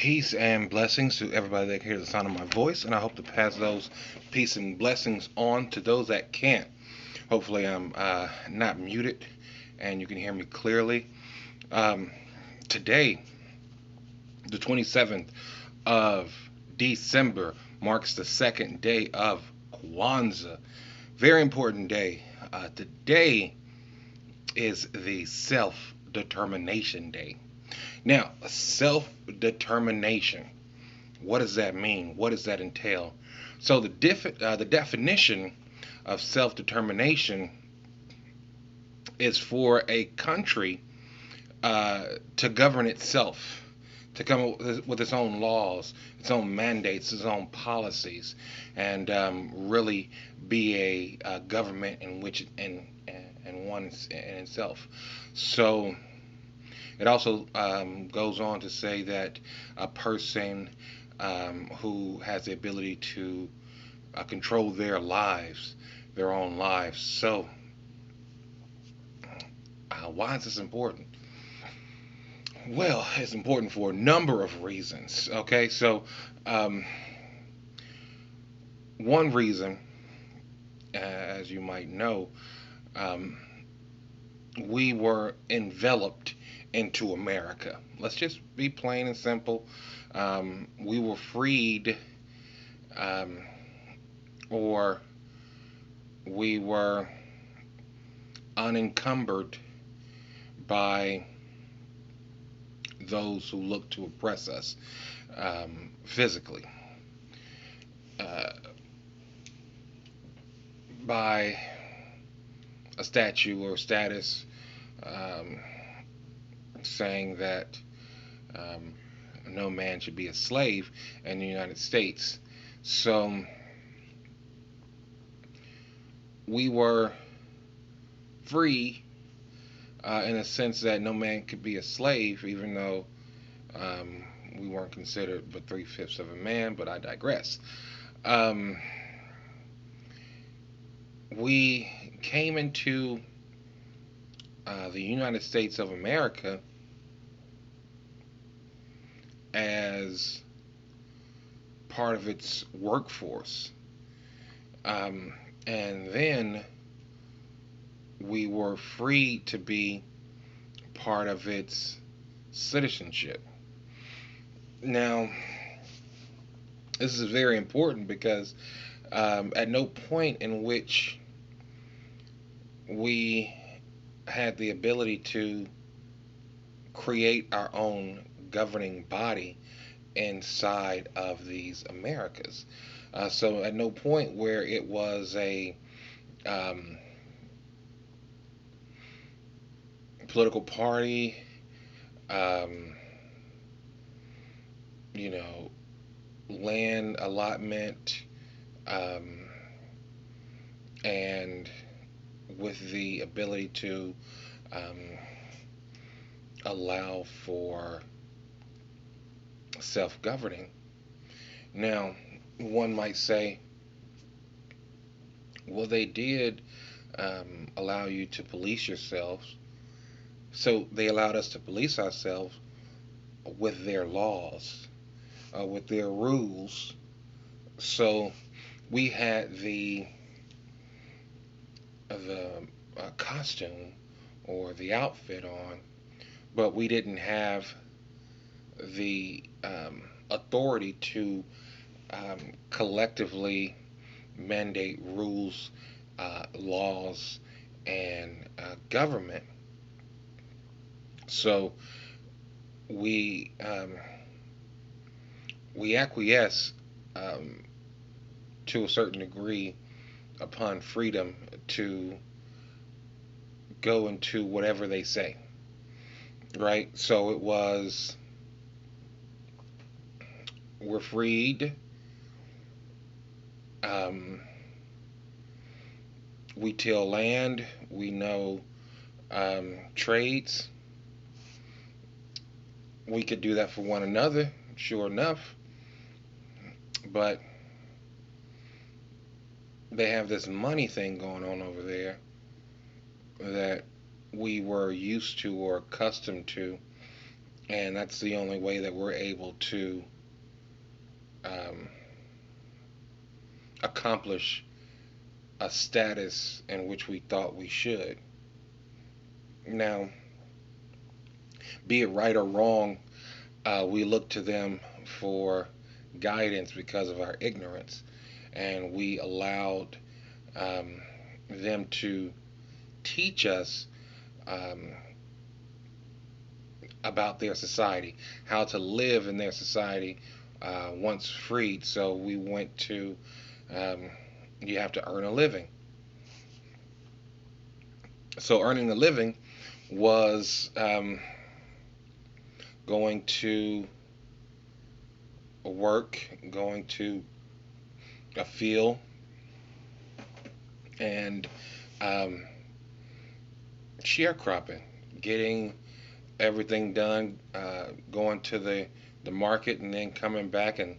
Peace and blessings to everybody that hears the sound of my voice, and I hope to pass those peace and blessings on to those that can't. Hopefully, I'm not muted and you can hear me clearly. Um, Today, the 27th of December, marks the second day of KWANZAA. Very important day. Today is the Self Determination Day. Now, self determination. What does that mean? What does that entail? So the definition of self-determination is for a country to govern itself, to come up with its own laws, its own mandates, its own policies, and really be a government in which and one in itself. So it also goes on to say that a person who has the ability to control their lives, their own lives. So, why is this important? Well, it's important for a number of reasons. Okay, so um, one reason, as you might know, um, we were enveloped into America. Let's just be plain and simple. We were freed, um, or we were unencumbered by those who look to oppress us physically, uh, by a statute or status um, saying that um, no man should be a slave in the United States. So we were free in a sense that no man could be a slave, even though um, we weren't considered but three-fifths of a man, but I digress. Um, we came into the United States of America as part of its workforce. And then we were free to be part of its citizenship. Now, this is very important because at no point in which we had the ability to create our own governing body inside of these Americas. So at no point where it was a um, political party, um, you know, land allotment, um, and with the ability to um, allow for self governing. Now, one might say, well, they did allow you to police yourselves. So they allowed us to police ourselves with their laws, with their rules. So we had the costume or the outfit on, but we didn't have the authority to collectively mandate rules, laws, and government. So we we acquiesce um, to a certain degree upon freedom to go into whatever they say, right? So it was we're freed. Um, we till land. We know trades. We could do that for one another, sure enough. But they have this money thing going on over there that we were used to or accustomed to, and that's the only way that we're able to um, accomplish a status in which we thought we should. Now, be it right or wrong, we look to them for guidance because of our ignorance, and we allowed um, them to teach us um, about their society, how to live in their society once freed. So we went to um, you have to earn a living. So earning a living was going to work, going to a field, and um, sharecropping, getting everything done, going to the market, and then coming back and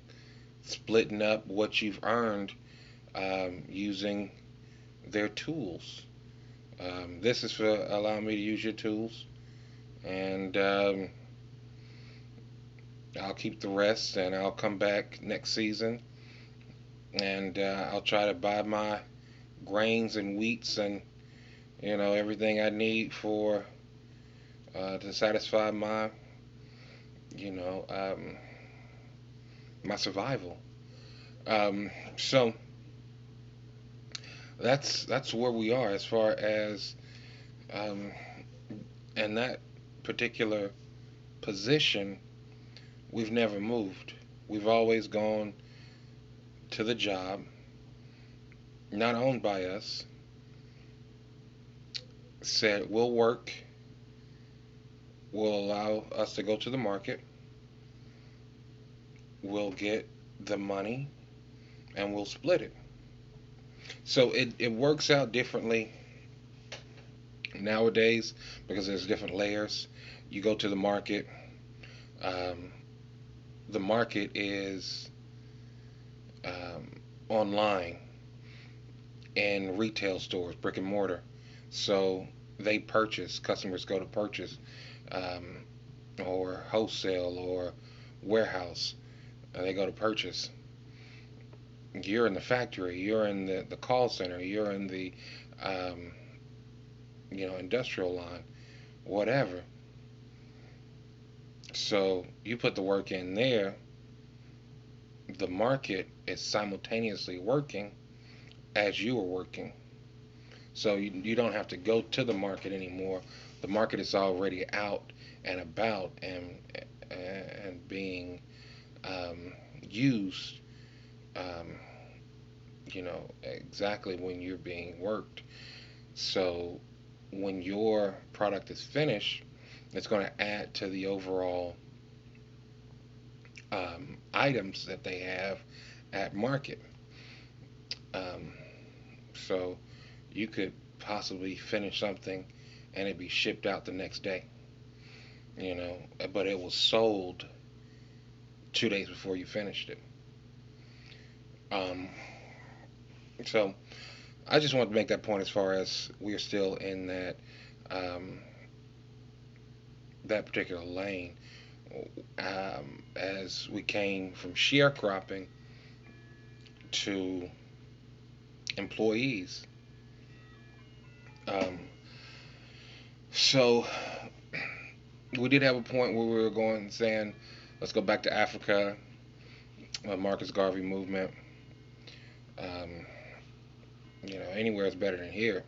splitting up what you've earned using their tools. This is for allowing me to use your tools, and I'll keep the rest, and I'll come back next season, and I'll try to buy my grains and wheats and everything I need for to satisfy my you know my survival. So that's where we are as far as um, in that particular position. We've never moved. We've always gone to the job, not owned by us. Said we'll work. We'll allow us to go to the market. We'll get the money and we'll split it. So it works out differently nowadays because there's different layers. You go to the market. Um, the market is online in retail stores, brick and mortar. So they purchase. Customers go to purchase, um, or wholesale or warehouse. They go to purchase. You're in the factory. You're in the call center. You're in the um, industrial line, whatever. So you put the work in there. The market is simultaneously working as you are working. So you don't have to go to the market anymore. The market is already out and about and being used, um, exactly when you're being worked. So when your product is finished, it's going to add to the overall items that they have at market. Um, so you could possibly finish something and it be shipped out the next day, but it was sold 2 days before you finished it. Um, so I just wanted to make that point as far as we're still in um, that particular lane. As we came from sharecropping to employees. Um, so we did have a point where we were going saying, let's go back to Africa, Marcus Garvey movement. Um, anywhere is better than here.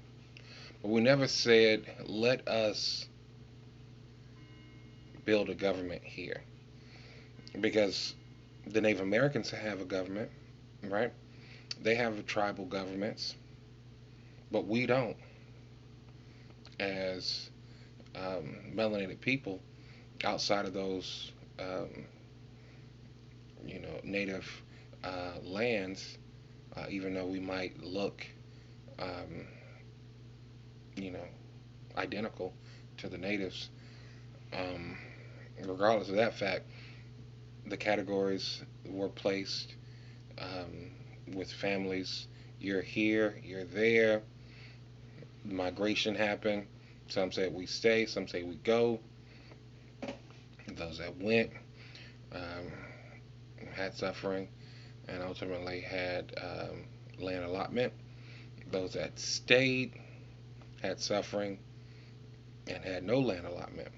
But we never said, let us build a government here. Because the Native Americans have a government, right? They have tribal governments, but we don't, as melanated people outside of those, native lands. Even though we might look, um, you know, identical to the natives, um, regardless of that fact, the categories were placed um, with families. You're here, you're there. Migration happened. Some say we stay, some say we go. those that went um, had suffering and ultimately had land allotment. Those that stayed had suffering and had no land allotment.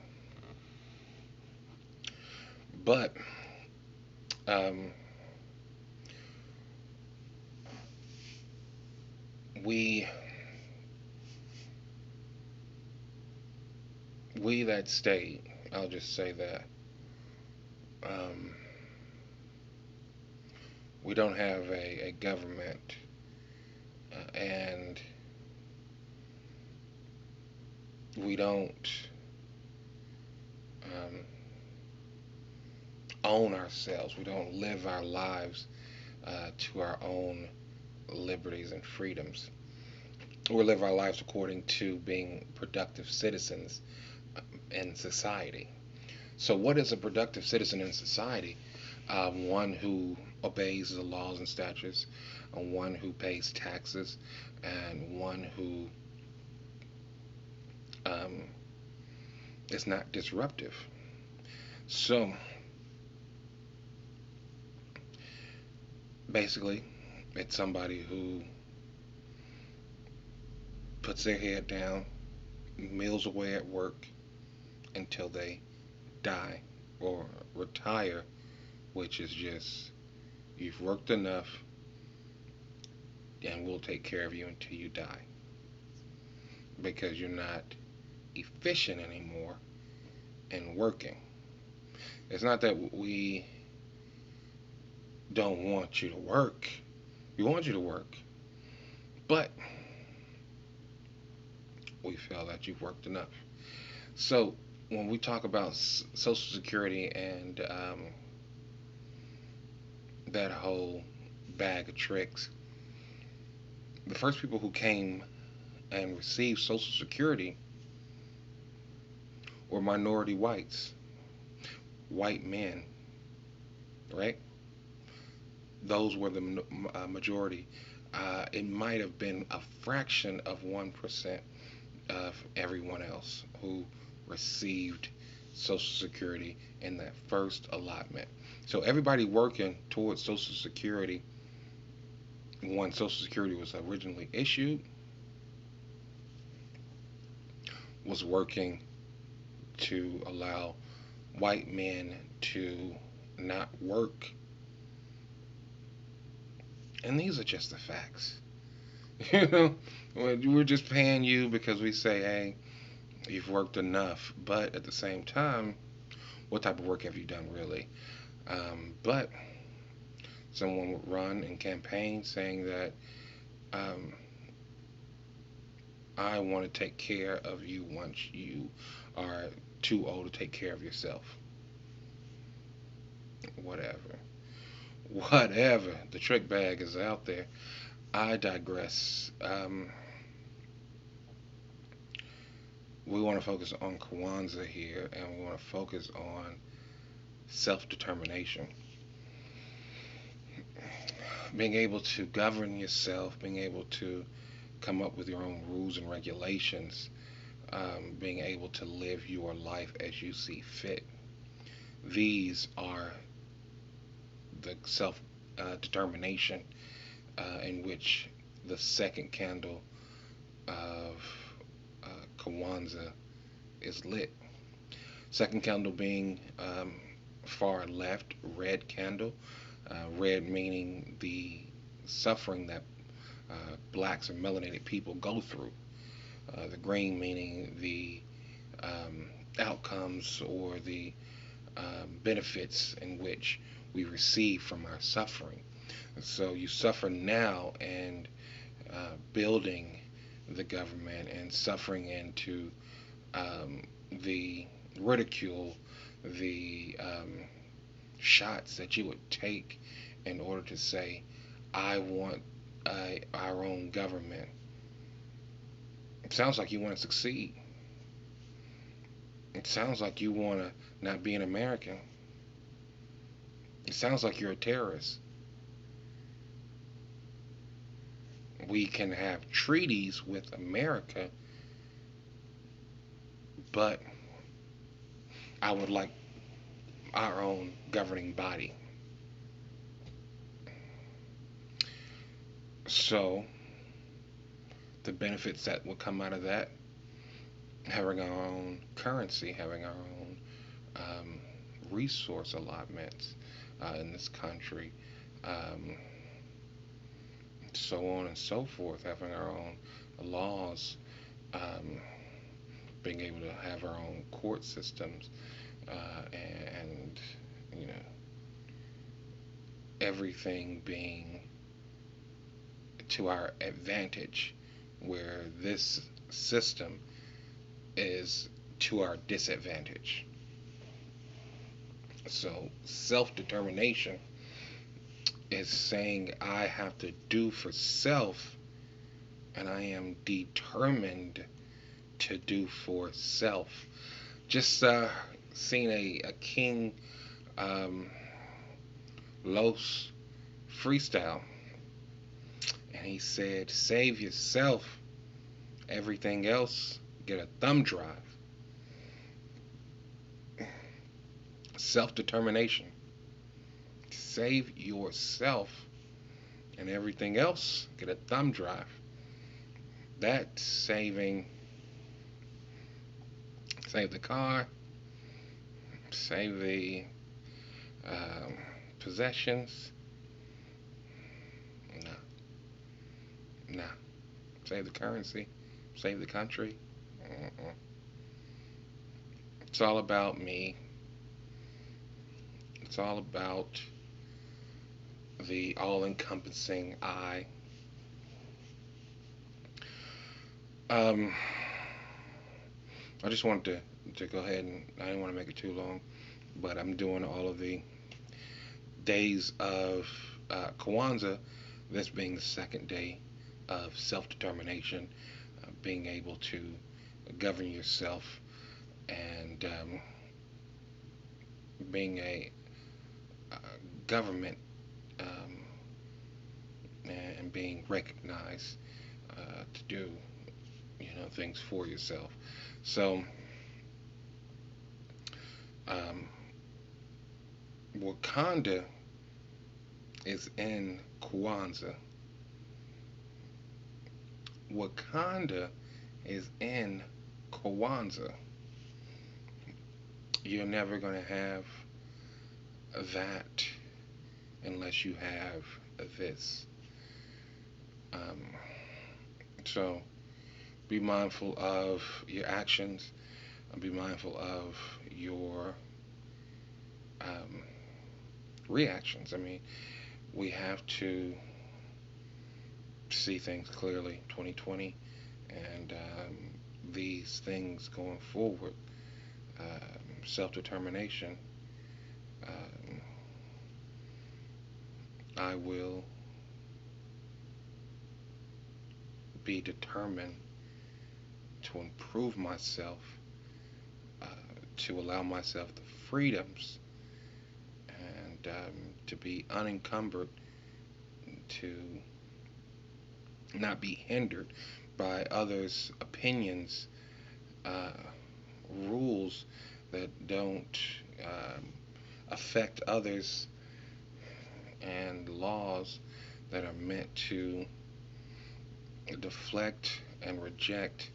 But um, we we that stayed, I'll just say that um, we don't have a government, and we don't um, own ourselves. We don't live our lives to our own liberties and freedoms. We live our lives according to being productive citizens in society. So, what is a productive citizen in society? One who obeys the laws and statutes, one who pays taxes, and one who um, is not disruptive. So, basically, it's somebody who puts their head down, mills away at work until they die or retire, which is just you've worked enough and we'll take care of you until you die because you're not efficient anymore in working. It's not that we don't want you to work, we want you to work, but we feel that you've worked enough. So when we talk about Social Security and that whole bag of tricks, the first people who came and received Social Security were minority whites, white men, right? Those were the majority. It might have been a fraction of 1% of everyone else who received Social Security in that first allotment. So everybody working towards Social Security when Social Security was originally issued was working to allow white men to not work. And these are just the facts. You know, we're just paying you because we say, hey, you've worked enough. But at the same time, what type of work have you done really? But someone would run and campaign saying that um, I want to take care of you once you are too old to take care of yourself. Whatever. Whatever. The trick bag is out there. I digress. We want to focus on KWANZAA here, and we want to focus on self determination. Being able to govern yourself, being able to come up with your own rules and regulations, being able to live your life as you see fit. These are the self determination in which the second candle of KWANZAA is lit. Second candle being far left, red candle. Red meaning the suffering that blacks and melanated people go through. The green meaning the outcomes or the benefits in which we receive from our suffering. So you suffer now and building the government and suffering into the ridicule, the shots that you would take in order to say, I want our own government. It sounds like you want to succeed. It sounds like you want to not be an American. It sounds like you're a terrorist. We can have treaties with America, but I would like our own governing body. So, the benefits that would come out of that, having our own currency, having our own um, resource allotments in this country, um, so on and so forth, having our own laws, um, being able to have our own court systems, and you know everything being to our advantage, where this system is to our disadvantage. So self-determination is saying I have to do for self, and I am determined to do for self. Just seen a King um, Los freestyle, and he said, "Save yourself. Everything else, get a thumb drive." Self determination. Save yourself, and everything else, get a thumb drive. That save the car, save the um, possessions. No, no. Save the currency, save the country. Mm-mm. It's all about me. It's all about the all-encompassing I. Um, I just wanted to go ahead, and I didn't want to make it too long, but I'm doing all of the days of KWANZAA, this being the second day of self-determination, being able to govern yourself, and being a government, um, and being recognized to do things for yourself. So um, Wakanda is in Kwanzaa. Wakanda is in Kwanzaa. You're never going to have that unless you have this. Um, so be mindful of your actions. Be mindful of your um, reactions. I mean, we have to see things clearly. 2020, and these things going forward. Self-determination. Um, I will be determined to improve myself, to allow myself the freedoms, and to be unencumbered, to not be hindered by others' opinions, uh, rules that don't affect others, and laws that are meant to deflect and reject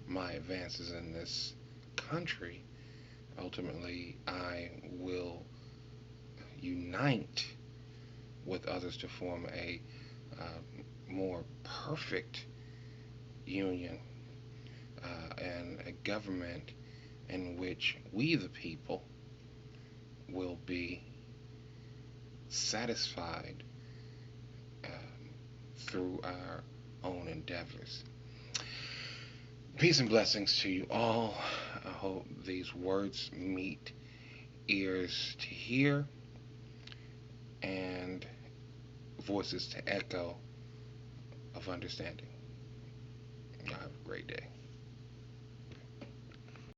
my advances in this country. Ultimately, I will unite with others to form a more perfect union, and a government in which we, the people, will be satisfied through our own endeavors. Peace and blessings to you all. I hope these words meet ears to hear and voices to echo of understanding. Have a great day.